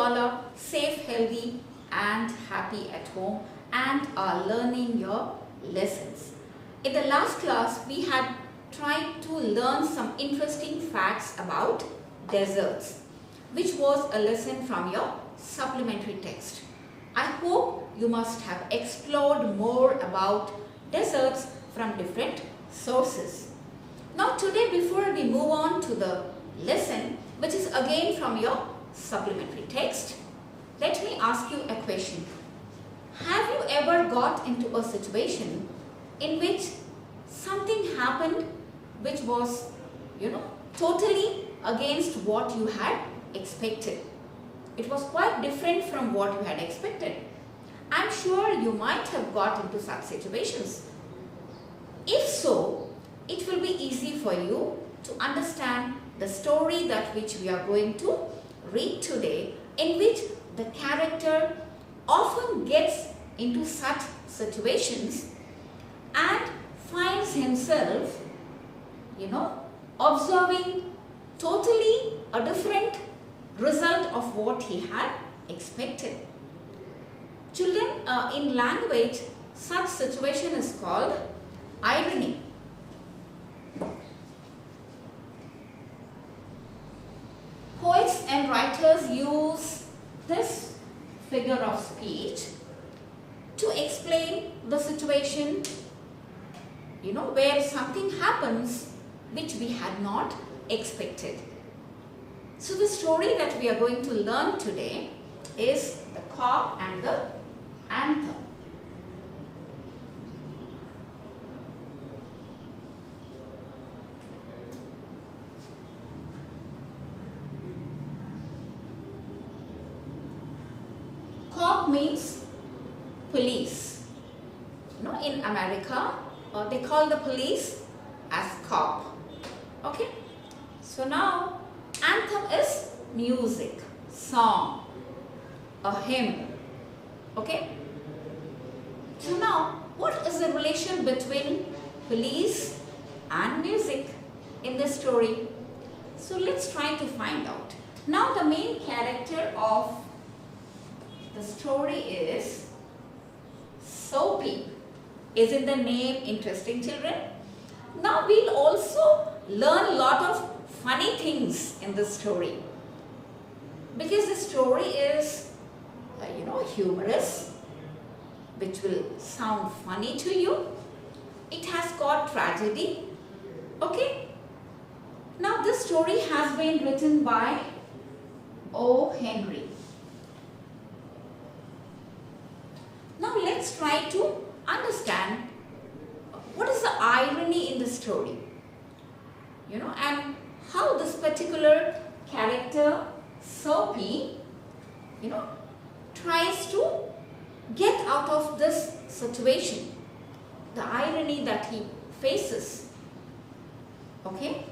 all are safe, healthy and happy at home and are learning your lessons. In the last class, we had tried to learn some interesting facts about deserts, which was a lesson from your supplementary text. I hope you must have explored more about deserts from different sources. Now today, before we move on to the lesson, which is again from your supplementary text, let me ask you a question. Have you ever got into a situation in which something happened which was, totally against what you had expected? It was quite different from what you had expected. I'm sure you might have got into such situations. If so, it will be easy for you to understand the story that which we are going to read today, in which the character often gets into such situations and finds himself, observing totally a different result of what he had expected. Children, in language, such situation is called irony. Poets and writers use this figure of speech to explain the situation, where something happens which we had not expected. So the story that we are going to learn today is The Cock and the Anthem. Cock means police. In America, they call the police as cop. Okay? So now, anthem is music, song, a hymn. Okay? So now, what is the relation between police and music in this story? So let's try to find out. Now the main character of the story is Soapy. Isn't the name interesting, children? Now we'll also learn a lot of funny things in this story, because the story is humorous, which will sound funny to you. It has got tragedy. Okay? Now this story has been written by O. Henry. Now let's try to understand what is the irony in the story, and how this particular character, Soapy, tries to get out of this situation, the irony that he faces. Okay?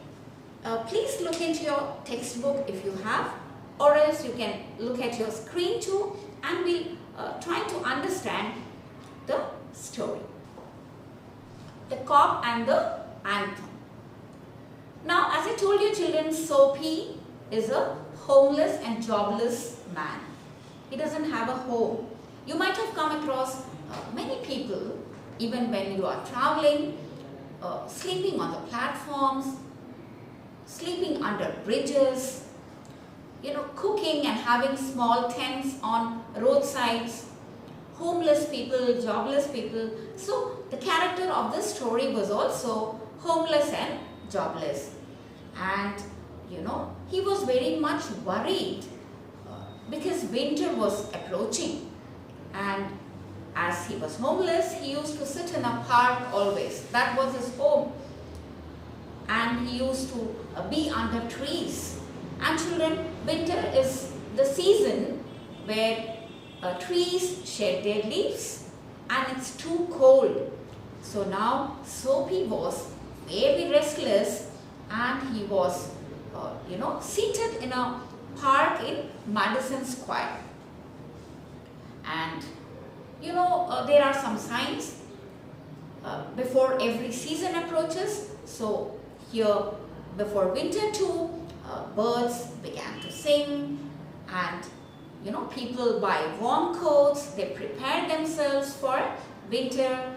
Please look into your textbook if you have, or else you can look at your screen too, and we'll try to understand the story. The Cock and the Anthem. Now, as I told you, children, Soapy is a homeless and jobless man. He doesn't have a home. You might have come across many people, even when you are traveling, sleeping on the platforms, sleeping under bridges, cooking and having small tents on roadsides, homeless people, jobless people. So the character of this story was also homeless and jobless. And he was very much worried because winter was approaching. And as he was homeless, he used to sit in a park always. That was his home. And he used to be under trees. And children, winter is the season where trees shed their leaves and it's too cold. So now Soapy was very restless and he was, seated in a park in Madison Square. And, there are some signs before every season approaches. So here before winter too, birds began to sing and people buy warm coats, they prepare themselves for winter,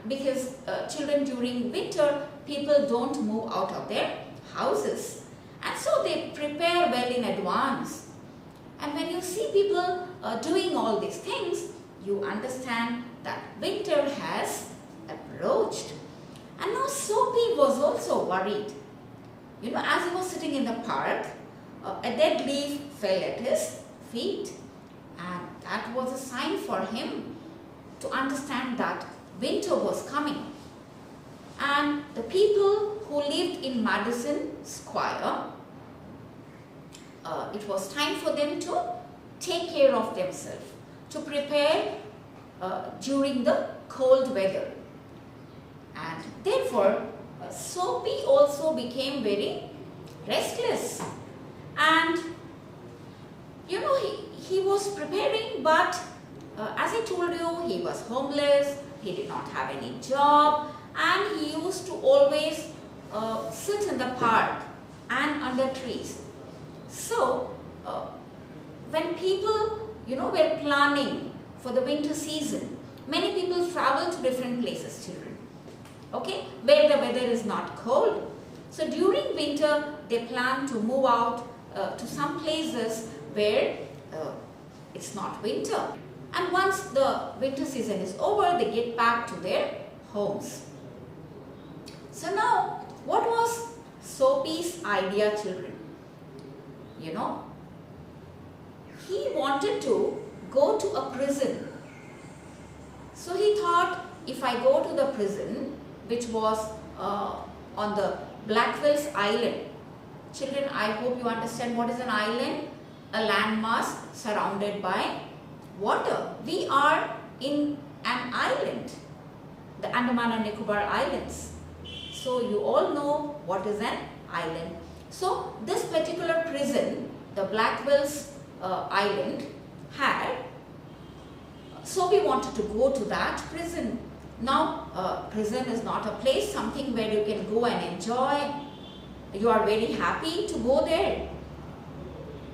because children, during winter, people don't move out of their houses, and so they prepare well in advance. And when you see people doing all these things, you understand that winter has approached. And now Soapy was also worried. As he was sitting in the park, a dead leaf fell at his feet, and that was a sign for him to understand that winter was coming. And the people who lived in Madison Square, it was time for them to take care of themselves, to prepare during the cold weather. And therefore, Soapy also became very restless. And he was preparing, but as I told you, he was homeless, he did not have any job, and he used to always sit in the park and under trees. So, when people, were planning for the winter season, many people travel to different places, children, okay, where the weather is not cold. So, during winter, they plan to move out to some places where it's not winter. And once the winter season is over, they get back to their homes. So now, what was Soapy's idea, children? He wanted to go to a prison. So he thought, if I go to the prison, which was on the Blackwell's Island. Children, I hope you understand what is an island. A landmass surrounded by water. We are in an island, the Andaman and Nicobar Islands. So you all know what is an island. So this particular prison, the Blackwell's Island, had, Soapy wanted to go to that prison. Now, prison is not a place, something where you can go and enjoy. You are very happy to go there.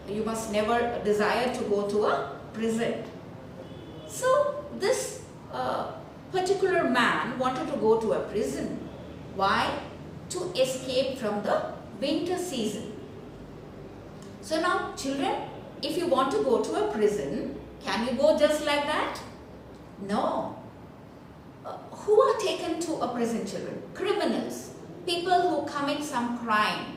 You must never desire to go to a prison. So, this particular man wanted to go to a prison. Why? To escape from the winter season. So now, children, if you want to go to a prison, can you go just like that? No. Who are taken to a prison, children? Criminals. People who commit some crime,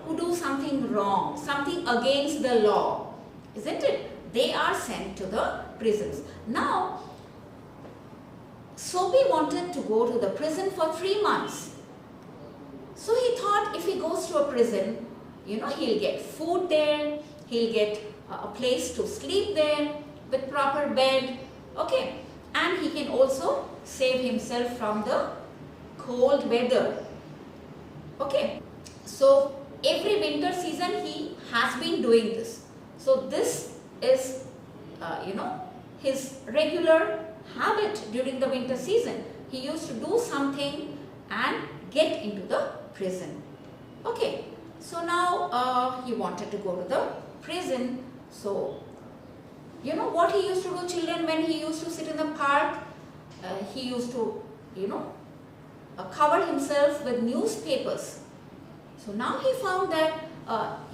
who do something wrong, something against the law, isn't it? They are sent to the prisons. Now, Soapy wanted to go to the prison for 3 months. So he thought, if he goes to a prison, he'll get food there, he'll get a place to sleep there with proper bed, okay, and he can also save himself from the cold weather, okay. So every winter season he has been doing this. So this is, his regular habit during the winter season. He used to do something and get into the prison, okay. So now he wanted to go to the prison. So what he used to do, children, when he used to sit in the park, he used to cover himself with newspapers. So now he found that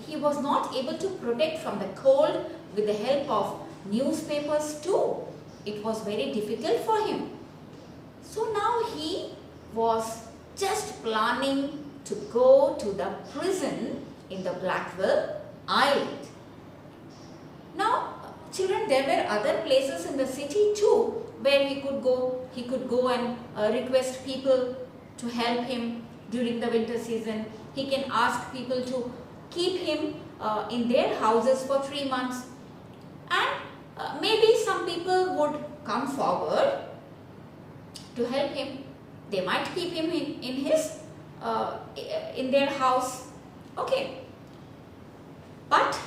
he was not able to protect from the cold with the help of newspapers too. It was very difficult for him. So now he was just planning to go to the prison in the Blackwell Island. Now, children, there were other places in the city too where he could go and request people to help him during the winter season. He can ask people to keep him in their houses for 3 months, and maybe some people would come forward to help him. They might keep him in their house, okay. But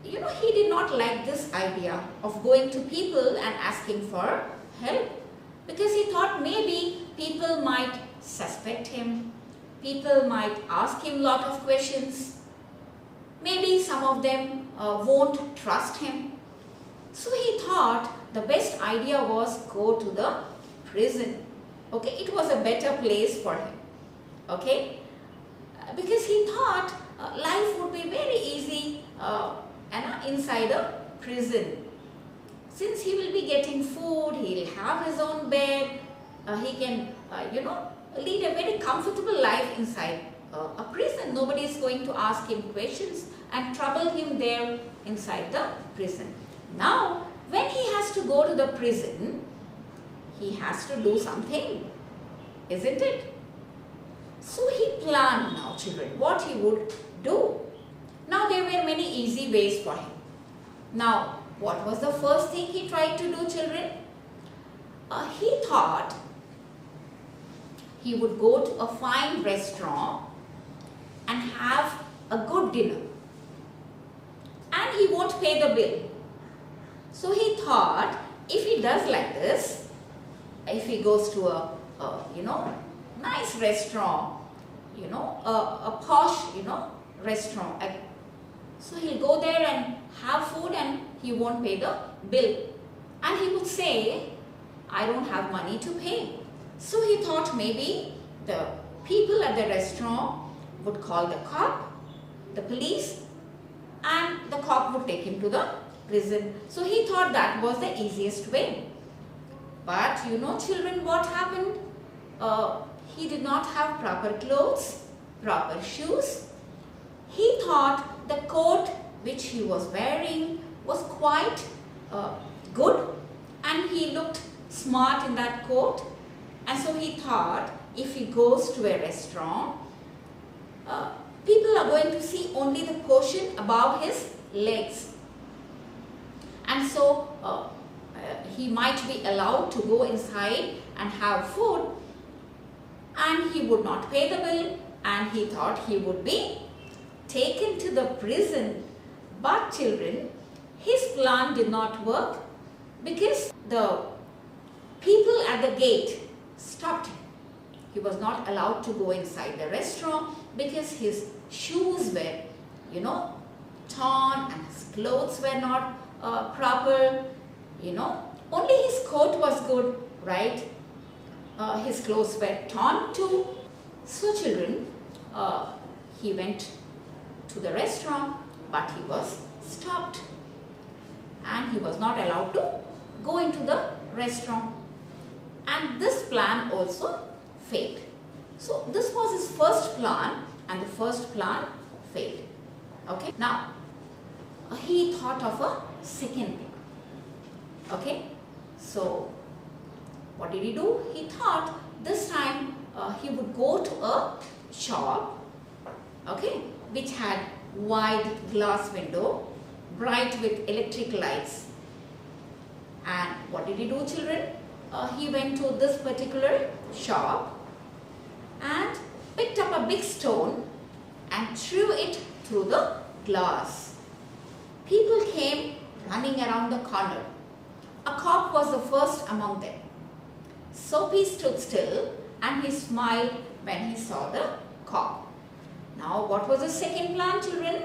he did not like this idea of going to people and asking for help, because he thought maybe people might suspect him, people might ask him lot of questions, maybe some of them won't trust him. So he thought the best idea was go to the prison. Okay, it was a better place for him. Okay, because he thought life would be very easy inside a prison. Since he will be getting food, he will have his own bed, he can lead a very comfortable life inside a prison. Nobody is going to ask him questions and trouble him there inside the prison. Now, when he has to go to the prison, he has to do something, isn't it? So he planned now, children, what he would do. Now, there were many easy ways for him. Now, what was the first thing he tried to do, children? He thought he would go to a fine restaurant and have a good dinner. And he won't pay the bill. So he thought, if he does like this, if he goes to a nice restaurant, a posh, restaurant, so he'll go there and have food and he won't pay the bill. And he would say, I don't have money to pay. So he thought maybe the people at the restaurant would call the cop, the police, and the cop would take him to the prison. So he thought that was the easiest way. But children, what happened? He did not have proper clothes, proper shoes. He thought the coat which he was wearing was quite good and he looked smart in that coat. And so he thought if he goes to a restaurant, people are going to see only the portion above his legs. And so he might be allowed to go inside and have food, and he would not pay the bill, and he thought he would be taken to the prison. But children, his plan did not work because the people at the gate stopped him. He was not allowed to go inside the restaurant because his shoes were, torn and his clothes were not proper, Only his coat was good, right? His clothes were torn too. So children, he went to the restaurant, but he was stopped and he was not allowed to go into the restaurant. And this plan also failed. So this was his first plan, and the first plan failed. Okay. Now, he thought of a second thing. Okay. So, what did he do? He thought this time he would go to a shop, okay, which had wide glass window, bright with electric lights. And what did he do, children? He went to this particular shop and picked up a big stone and threw it through the glass. People came running around the corner. A cop was the first among them. Soapy stood still and he smiled when he saw the cop. Now, what was the second plan, children?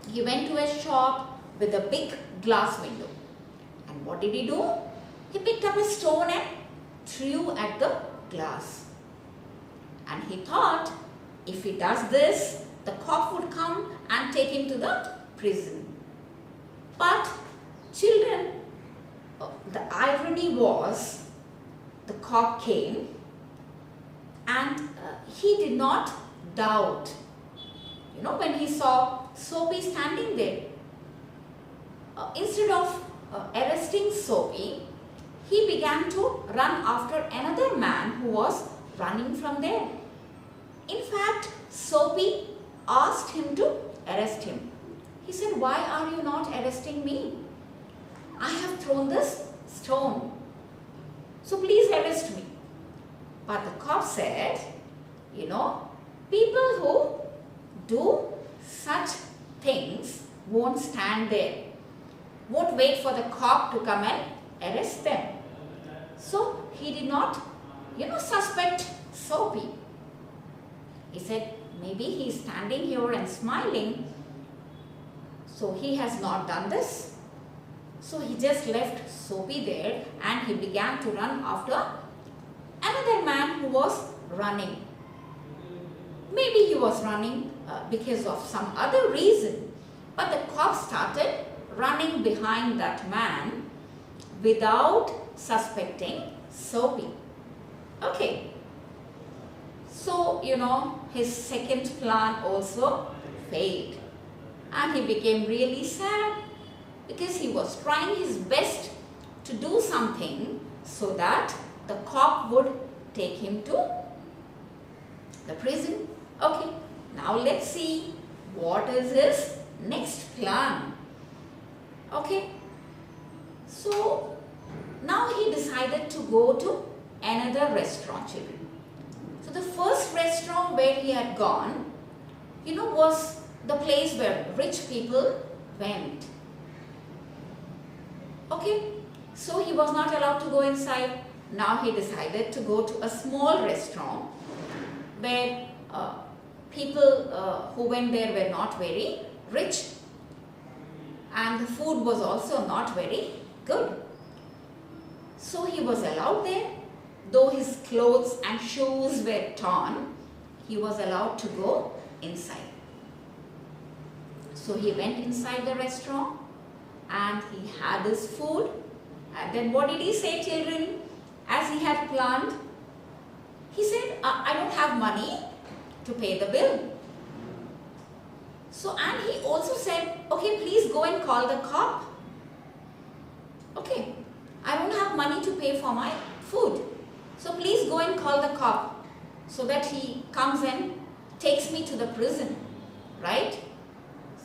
He went to a shop with a big glass window. And what did he do? He picked up a stone and threw at the glass. And he thought, if he does this, the cop would come and take him to the prison. But children, the irony was, the cop came and he did not doubt. When he saw Soapy standing there, instead of arresting Soapy, he began to run after another man who was running from there. In fact, Soapy asked him to arrest him. He said, "Why are you not arresting me? I have thrown this stone. So please arrest me." But the cop said, people who do such things won't stand there, won't wait for the cop to come and arrest them. So he did not, suspect Soapy. He said, maybe he is standing here and smiling So he has not done this. So he just left Soapy there and he began to run after another man who was running. Maybe he was running because of some other reason. But the cop started running behind that man without suspecting Soapy. Okay. So, his second plan also failed. And he became really sad because he was trying his best to do something so that the cop would take him to the prison. Okay, now let's see what is his next plan. Okay, so now he decided to go to another restaurant, children. So the first restaurant where he had gone, was the place where rich people went. Okay, so he was not allowed to go inside. Now he decided to go to a small restaurant where people who went there were not very rich and the food was also not very good. So he was allowed there. Though his clothes and shoes were torn, he was allowed to go inside. So he went inside the restaurant and he had his food. And then what did he say, children? As he had planned, he said, I don't have money to pay the bill. So, and he also said, okay, please go and call the cop. Okay, I don't have money to pay for my food. So please go and call the cop so that he comes and takes me to the prison, right?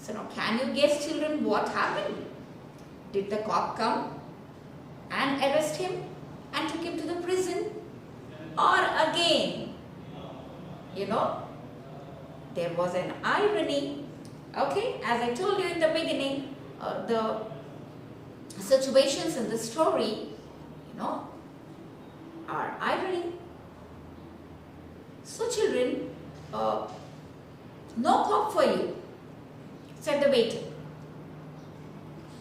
So now can you guess, children, what happened? Did the cop come and arrest him and took him to the prison? Or again, there was an irony. Okay, as I told you in the beginning, the situations in the story, are irony. So children, no cop for you, said the waiter.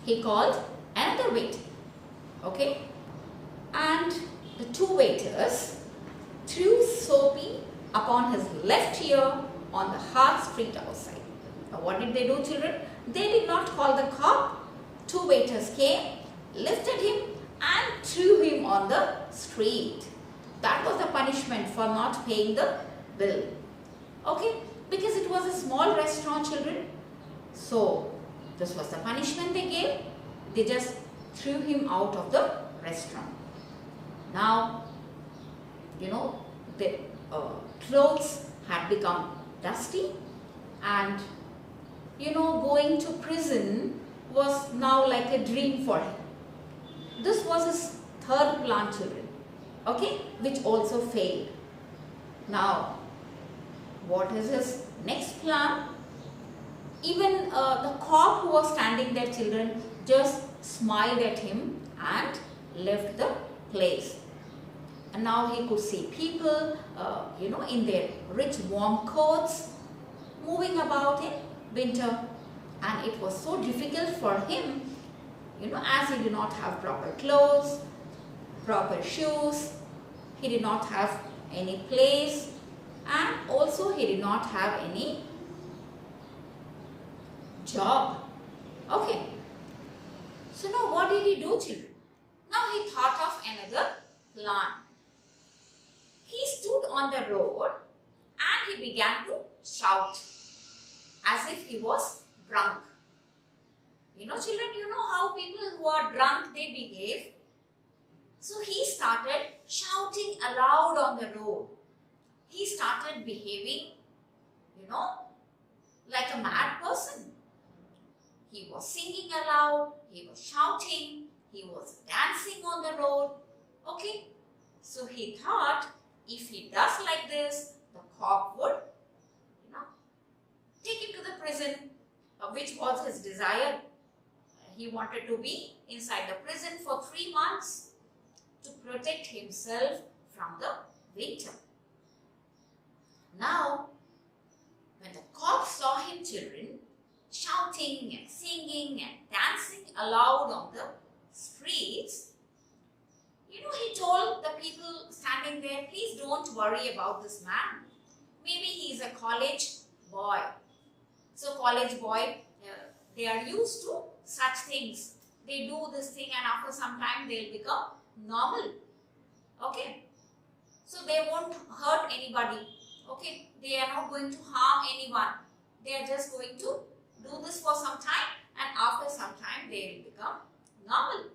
He called another waiter. Okay, and the two waiters threw Soapy upon his left ear on the hard street outside. Now what did they do, children? They did not call the cop. Two waiters came, lifted him and threw him on the street. That was the punishment for not paying the bill. Okay, because it was a small restaurant, children. So this was the punishment they gave. They just threw him out of the restaurant. Now, the clothes had become dusty and, going to prison was now like a dream for him. This was his third plan, children, okay, which also failed. Now, what is his next plan? Even the cop who was standing there, children, just smiled at him and left the place. And now he could see people, in their rich warm coats moving about in winter. And it was so difficult for him, as he did not have proper clothes, proper shoes, he did not have any place, and also he did not have any job. Okay. So now what did he do, children? Now he thought of another plan. He stood on the road and he began to shout as if he was drunk. Children, how people who are drunk, they behave. So he started shouting aloud on the road. He started behaving, like a mad person. He was singing aloud, he was shouting, he was dancing on the road. Okay, so he thought if he does like this, the cop would, take him to the prison, which was his desire. He wanted to be inside the prison for 3 months to protect himself from the winter. Now, when the cop saw him, children, shouting and singing and dancing aloud on the streets, he told the people standing there, please don't worry about this man. Maybe he's a college boy. So college boy, they are used to such things. They do this thing and after some time they'll become normal. Okay. So they won't hurt anybody. Okay. They are not going to harm anyone. They are just going to do this for some time and after some time they will become normal.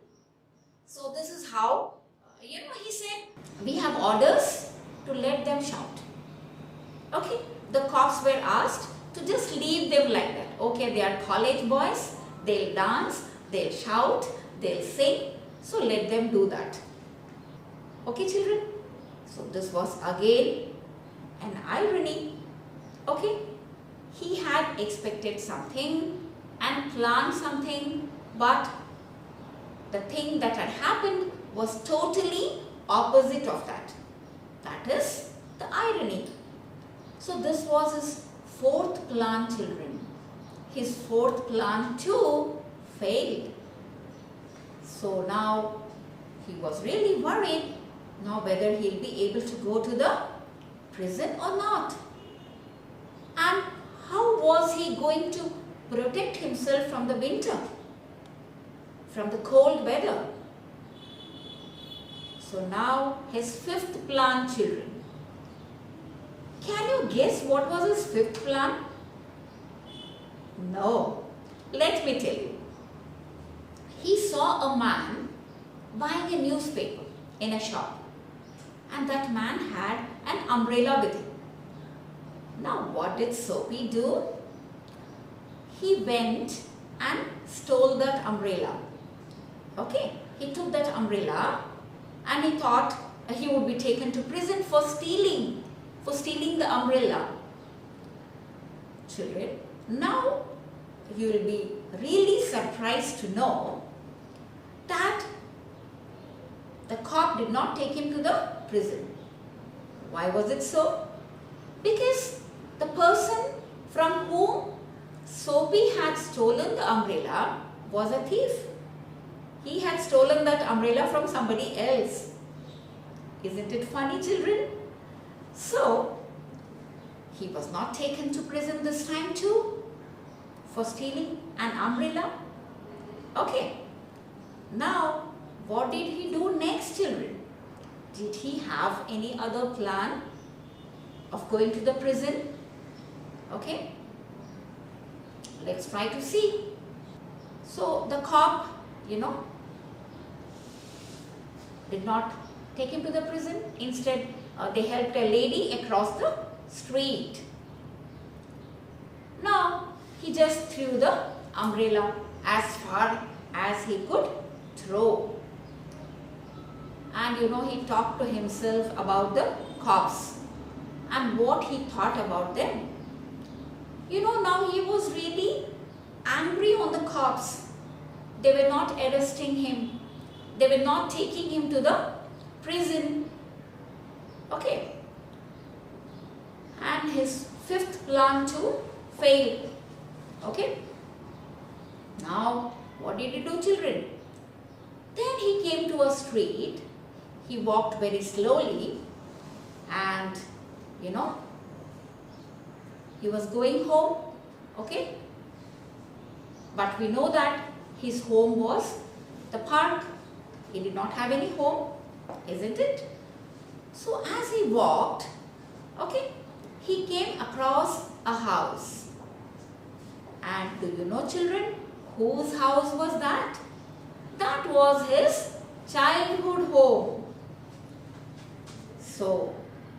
So this is how, he said, we have orders to let them shout. Okay. The cops were asked to just leave them like that. Okay, they are college boys, they'll dance, they'll shout, they'll sing. So let them do that. Okay, children? So this was again an irony. Okay, he had expected something and planned something, but the thing that had happened was totally opposite of that. That is the irony. So this was his fourth plan, children. His fourth plan too failed. So now he was really worried now whether he'll be able to go to the prison or not. And how was he going to protect himself from the winter, from the cold weather? So now his fifth plan, children. Can you guess what was his fifth plan? No. Let me tell you. He saw a man buying a newspaper in a shop, and that man had an umbrella with him. Now what did Soapy do? He went and stole that umbrella. Okay, he took that umbrella and he thought he would be taken to prison for stealing the umbrella. Children, now you will be really surprised to know that the cop did not take him to the prison. Why was it so? Because the person from whom Soapy had stolen the umbrella was a thief. He had stolen that umbrella from somebody else. Isn't it funny, children? So, he was not taken to prison this time too for stealing an umbrella. Okay. Now, what did he do next, children? Did he have any other plan of going to the prison? Okay. Let's try to see. So, the cop, did not take him to the prison. Instead, they helped a lady across the street. Now, he just threw the umbrella as far as he could throw. And he talked to himself about the cops and what he thought about them. Now he was really angry on the cops. They were not arresting him. They were not taking him to the prison. Okay. And his fifth plan too failed. Okay. Now, what did he do, children? Then he came to a street. He walked very slowly and, he was going home. Okay. But we know that his home was the park. He did not have any home, isn't it? So as he walked, okay, he came across a house. And do you know, children, whose house was that? That was his childhood home. So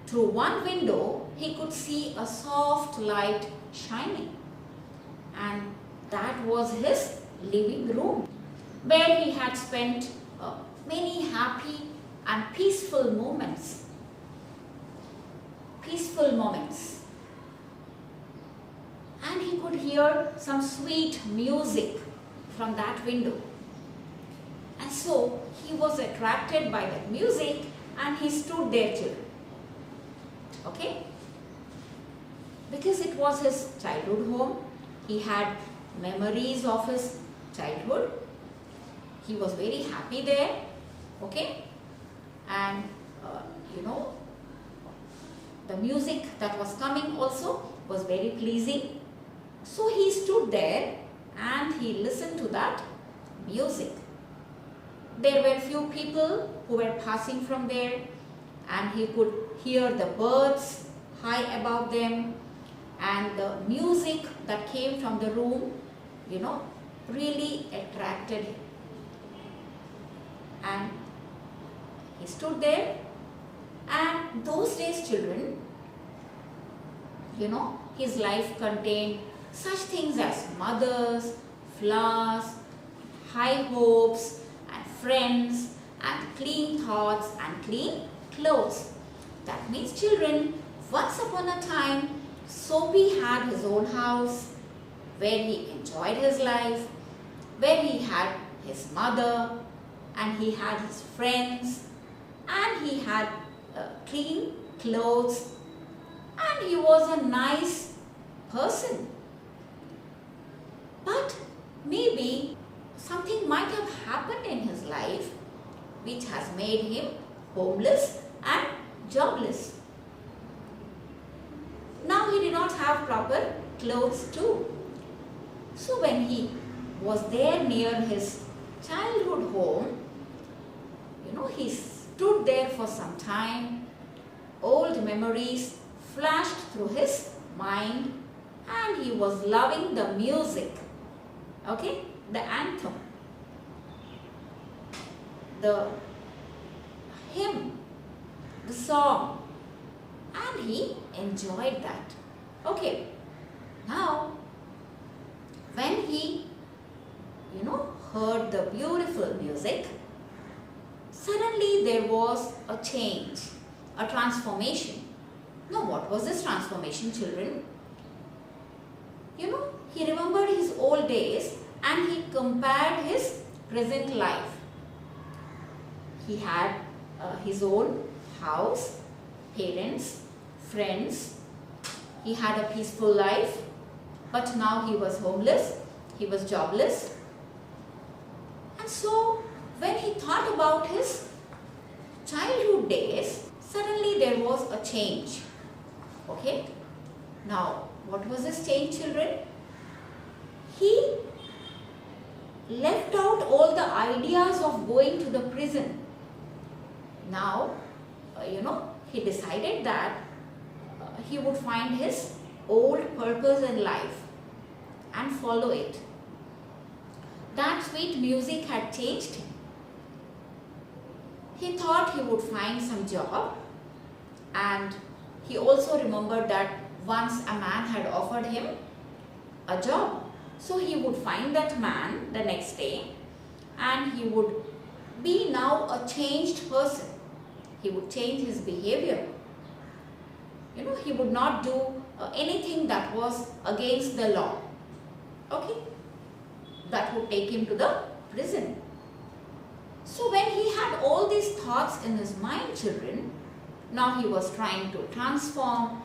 through one window, he could see a soft light shining. And that was his living room, where he had spent many happy and peaceful moments. And he could hear some sweet music from that window. And so he was attracted by that music and he stood there too. Okay? Because it was his childhood home, he had memories of his childhood. He was very happy there, okay, and the music that was coming also was very pleasing. So he stood there and he listened to that music. There were few people who were passing from there, and he could hear the birds high above them, and the music that came from the room, really attracted him. And he stood there, and those days, children, his life contained such things as mothers, flowers, high hopes, and friends, and clean thoughts, and clean clothes. That means, children, once upon a time, Soapy had his own house where he enjoyed his life, where he had his mother, and he had his friends, and he had clean clothes, and he was a nice person. But maybe something might have happened in his life which has made him homeless and jobless. Now he did not have proper clothes too. So when he was there near his childhood home, he stood there for some time. Old memories flashed through his mind, and he was loving the music, okay, the anthem, the hymn, the song, and he enjoyed that. Okay, now when he heard the beautiful music, suddenly there was a change, a transformation. Now what was this transformation, children? He remembered his old days and he compared his present life. He had his own house, parents, friends. He had a peaceful life, but now he was homeless, he was jobless. And so when he thought about his childhood days, suddenly there was a change. Okay? Now, what was this change, children? He left out all the ideas of going to the prison. Now, he decided that he would find his old purpose in life and follow it. That sweet music had changed him. He thought he would find some job, and he also remembered that once a man had offered him a job. So he would find that man the next day, and he would be now a changed person. He would change his behavior. He would not do anything that was against the law. Okay? That would take him to the prison. So when he had all these thoughts in his mind, children, now he was trying to transform.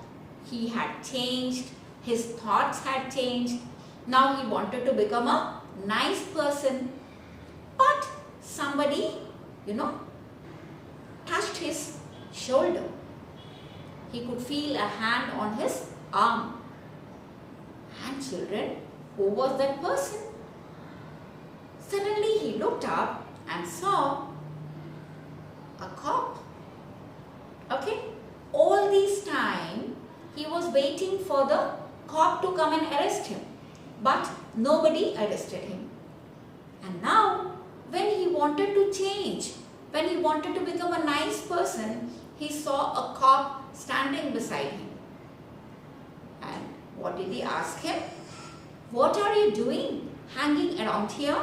He had changed. His thoughts had changed. Now he wanted to become a nice person. But somebody, touched his shoulder. He could feel a hand on his arm. And children, who was that person? Suddenly he looked up and saw a cop. Okay? All this time he was waiting for the cop to come and arrest him. But nobody arrested him. And now when he wanted to change, when he wanted to become a nice person, he saw a cop standing beside him. And what did he ask him? "What are you doing hanging around here?"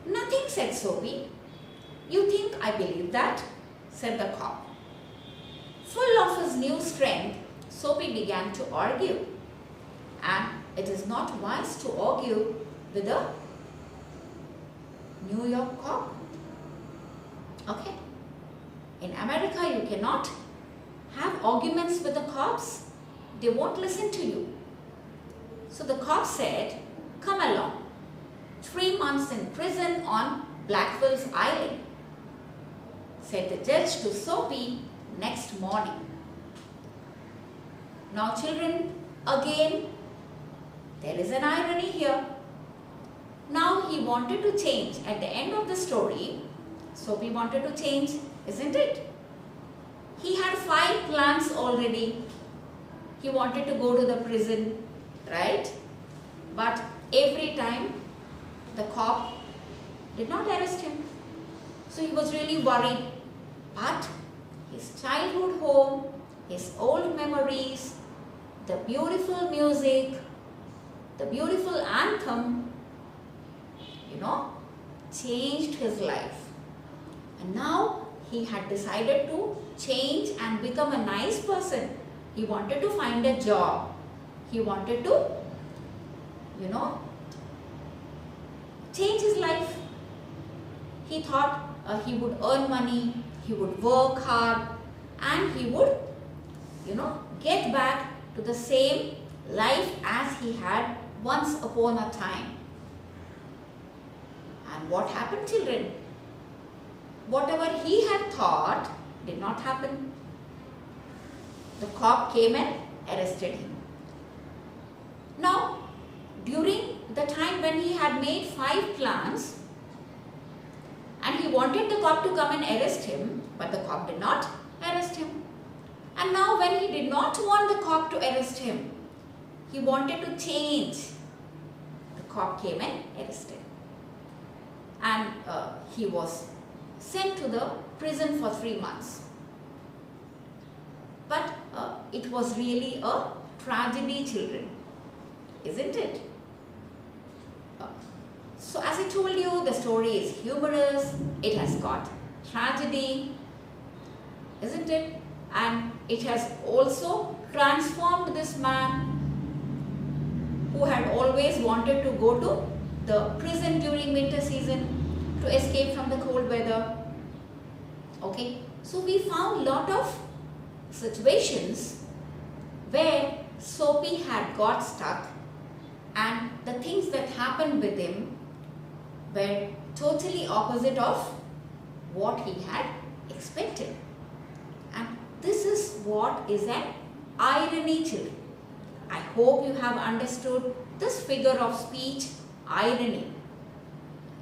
"Nothing," said Soapy. "You think I believe that?" said the cop. Full of his new strength, Soapy began to argue. And it is not wise to argue with a New York cop. Okay? In America, you cannot have arguments with the cops. They won't listen to you. So the cop said, come along. 3 months in prison on Blackwell's Island, said the judge to Soapy next morning. Now children, again, there is an irony here. Now he wanted to change. At the end of the story, Soapy wanted to change, isn't it? He had 5 plans already. He wanted to go to the prison, right? But every time the cop did not arrest him. So he was really worried. But his childhood home, his old memories, the beautiful music, the beautiful anthem, changed his life. And now he had decided to change and become a nice person. He wanted to find a job. He wanted to, change his life. He thought he would earn money, he would work hard, and he would, get back to the same life as he had once upon a time. And what happened, children? Whatever he had thought did not happen. The cop came and arrested him. Now, during the time when he had made 5 plans and he wanted the cop to come and arrest him, but the cop did not arrest him. And now when he did not want the cop to arrest him, he wanted to change. The cop came and arrested him. And he was sent to the prison for 3 months. But it was really a tragedy, children, isn't it? So as I told you, the story is humorous, it has got tragedy, isn't it? And it has also transformed this man who had always wanted to go to the prison during winter season to escape from the cold weather. Okay, so we found lot of situations where Soapy had got stuck and the things that happened with him were totally opposite of what he had expected. And this is what is an irony, children. I hope you have understood this figure of speech, irony,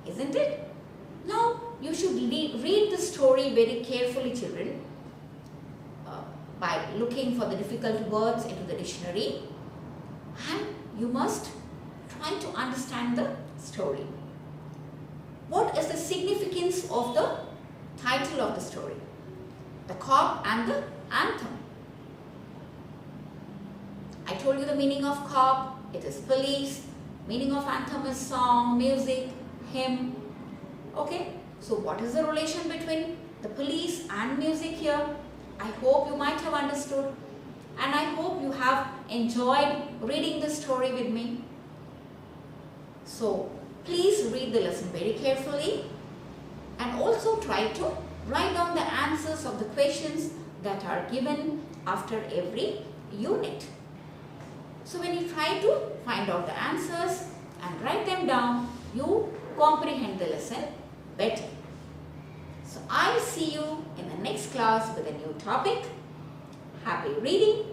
isn't it? Now you should read the story very carefully, children, by looking for the difficult words into the dictionary, and you must try to understand the story. What is the significance of the title of the story? The Cop and the Anthem. I told you the meaning of cop, it is police. Meaning of anthem is song, music, hymn. Okay, so what is the relation between the police and music here? I hope you might have understood, and I hope you have enjoyed reading this story with me. So please read the lesson very carefully and also try to write down the answers of the questions that are given after every unit. So when you try to find out the answers and write them down, you comprehend the lesson better. So I'll see you in the next class with a new topic. Happy reading.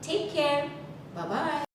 Take care. Bye-bye.